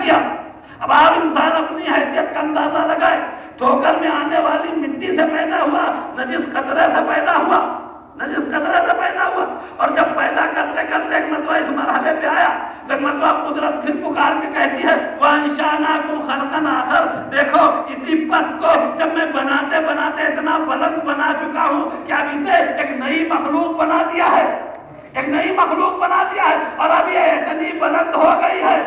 دیا۔ اب آپ انسان اپنی حیثیت کا اندازہ لگائے، ٹھوکر میں آنے والی مٹی سے پیدا ہوا، نجس قطرے سے پیدا ہوا، نجس قطرے سے پیدا ہوا، اور جب پیدا کرتے کرتے ایک مرتبہ اس مرحلے پہ آیا تو ایک مرتبہ قدرت پھر پکار کے کہتی ہے وَأَنشَأْنَاكُمْ خَلْقًا آخَرَ، دیکھو اسی پست کو جب میں بناتے بناتے اتنا بلند بنا چکا ہوں کہ اب اسے ایک نئی مخلوق بنا دیا ہے، ایک نئی مخلوق بنا دیا ہے، اور اب یہ اتنی بلند ہو گئی ہے،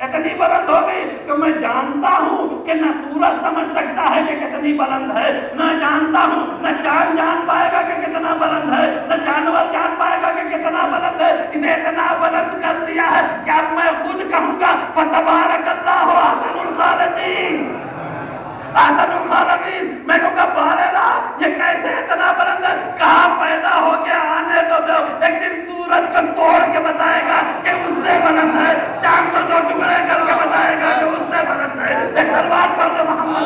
اتنی بلند ہو گئی کہ میں جانتا ہوں کہ نہ سورج سمجھ سکتا ہے کہ کتنی بلند ہے، نہ جانتا ہوں، نہ چاند جان پائے گا کہ کتنا بلند ہے، نہ جانور جان پائے گا کہ کتنا بلند ہے، اسے اتنا بلند کر دیا ہے کہ اب میں خود کہوں گا فَتَبَارَكَ اللَّهُ أَحْسَنُ الْخَالِقِينَ، احسن الخالقین، میں کہوں گا بارے اللہ یہ کیسے اتنا بلند ہے، کہاں پیدا ہو کے آنے تو دو، ایک دن سورج کو توڑ کے بتائے گا کہ اس سے بلند ہے، چاند کو دو ٹکڑے کر کے بتائے گا کہ اس سے بلند ہے، ایک سلوات پڑھ کے محمد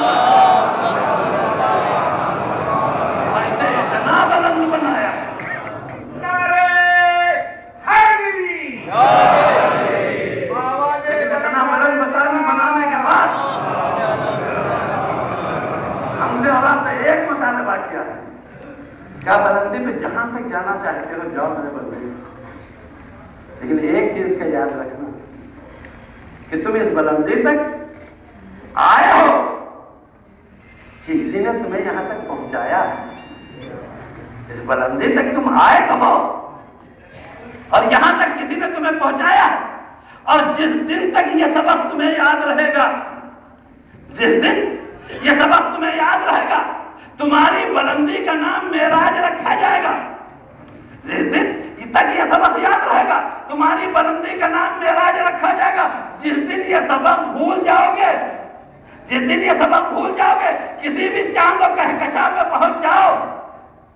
ایسے اتنا بلند بنایا ہے۔ نعرہ حیدری، اتنا بلند بنانے کے بعد ہم سے اور آپ سے ایک مطالبہ کیا ہے، کیا بلندی پہ جہاں تک جانا چاہتے ہو جاؤ میرے بندے، لیکن ایک چیز کا یاد رکھنا کہ تم اس بلندی تک آئے ہو کسی نے تمہیں یہاں تک پہنچایا ہے، اس بلندی تک تم آئے تو ہو اور یہاں تک کسی نے تمہیں پہنچایا ہے، اور جس دن تک یہ سبق تمہیں یاد رہے گا، جس دن یہ سبق تمہیں یاد رہے گا، تمہاری بلندی کا نام معراج رکھا جائے گا، جس دن تک یہ سبق یاد رہے گا تمہاری بلندی کا نام معراج رکھا جائے گا، جس دن یہ سبق بھول جاؤ گے، جس دن یہ سبق بھول جاؤ گے، کسی بھی چاند و کہکشاں پہ پہنچ جاؤ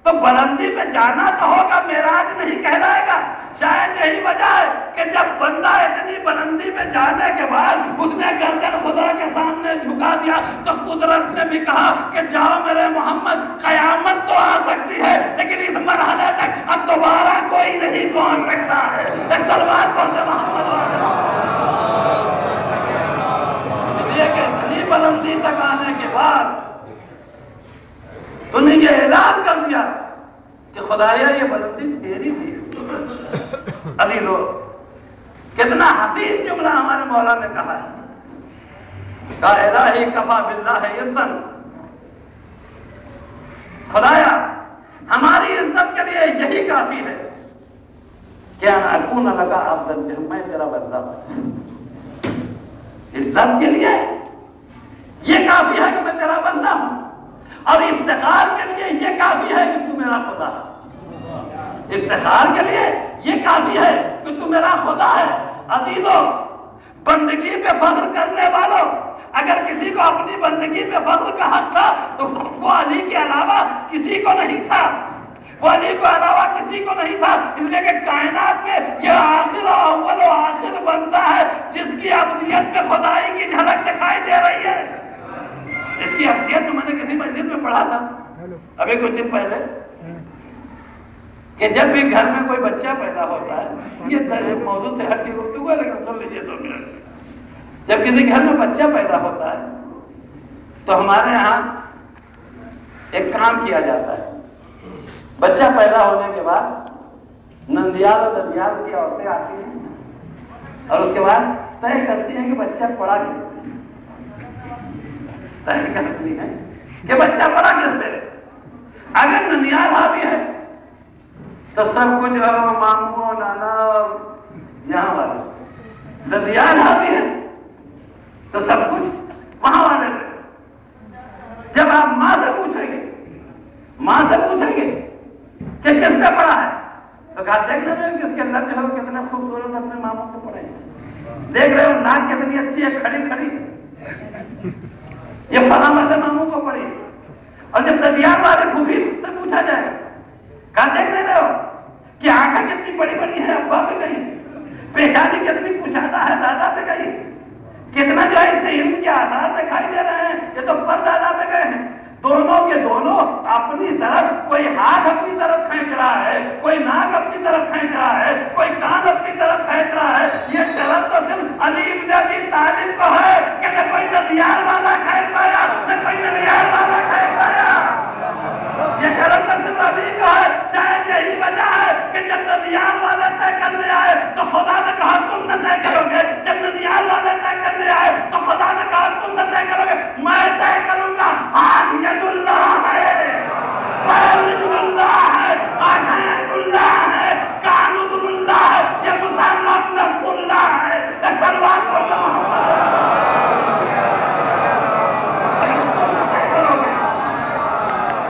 تو بلندی پہ جانا تو ہوگا، معراج نہیں کہلائے گا۔ شاید یہی وجہ ہے کہ جب بندہ اتنی بلندی پہ جانے کے بعد اس نے گردن خدا کے سامنے جھکا دیا تو قدرت نے بھی کہا کہ جاؤ میرے محمد، قیامت تو آ سکتی ہے لیکن اس مرحلے تک اب دوبارہ کوئی نہیں پہنچ سکتا ہے۔ ایک سلوات پڑھتے محمد، اس لیے کہ اتنی بلندی تک آنے کے بعد تو نے یہ اعلان کر دیا کہ خدایا یہ بلندی تیری تھی۔ عزیزو کتنا حسین جملہ ہمارے مولا نے کہا ہے، کہا الہی کفا باللہ عزت، خدایا ہماری عزت کے لیے یہی کافی ہے کہ انا اکون لکا عبدا، میں تیرا بندہ ہوں، عزت کے لیے یہ کافی ہے کہ میں تیرا بندہ ہوں، اور افتخار کے لیے یہ کافی ہے کہ تو میرا خدا ہے، افتخار کے لیے یہ کافی ہے کہ تو میرا خدا ہے۔ عزیزو بندگی پہ فخر کرنے والوں، اگر کسی کو اپنی بندگی پہ فخر کا حق تھا تو وہ علی کے علاوہ کسی کو نہیں تھا، وہ علی کے علاوہ کسی کو نہیں تھا، اس لیے کہ کائنات میں یہ آخر و اول و آخر بندہ ہے جس کی ابدیت میں خدائی کی جھلک دکھائی دے رہی ہے، جس کی ابدیت میں نے کسی مجلس میں پڑھا تھا ابھی کچھ دن پہلے کہ جب بھی گھر میں کوئی بچہ پیدا ہوتا ہے، یہ موضوع سے ہٹ کے گفتگو ہے لیکن سن لیجیے 2 منٹ، جب کسی گھر میں بچہ پیدا ہوتا ہے تو ہمارے ہاں ایک کام کیا جاتا ہے، بچہ پیدا ہونے کے بعد نندیال اور ددیال کی عورتیں آتی ہیں اور اس کے بعد طے کرتی ہیں کہ بچہ پڑا کس پہ، طے کرتی ہیں کہ بچہ پڑا کس پہ۔ اگر نندیال حاوی ہے تو سب کچھ ماموں نانا یہاں والے، ددیال حاوی ہے تو سب کچھ وہاں والے پہ۔ جب آپ ماں سے پوچھیں گے کہ کس نے پڑھا ہے تو کہا دیکھ رہے ہو کس کے لب جو ہے کتنے خوبصورت اپنے ماموں کو پڑھے، دیکھ رہے ہو ناک کتنی اچھی ہے کھڑی یہ فلاں والے ماموں کو پڑھی۔ اور جب ددیال والے پھوپھی سے پوچھا جائے کہا دیکھ رہے ہو کہ آنکھیں کتنی بڑی بڑی ہیں ابا پہ گئی، پیشانی کتنی کشادہ ہے دادا پہ گئی، کتنا جو ہے اس سے علم کے آثار دکھائی دے رہے ہیں، یہ تو پر دادا پہ گئے ہیں۔ دونوں کے دونوں اپنی طرف، کوئی ہاتھ اپنی طرف کھینچ رہا ہے، کوئی ناک اپنی طرف کھینچ رہا ہے، کوئی کان اپنی طرف کھینچ رہا ہے۔ یہ شرط تو صرف علی ابن ابی طالب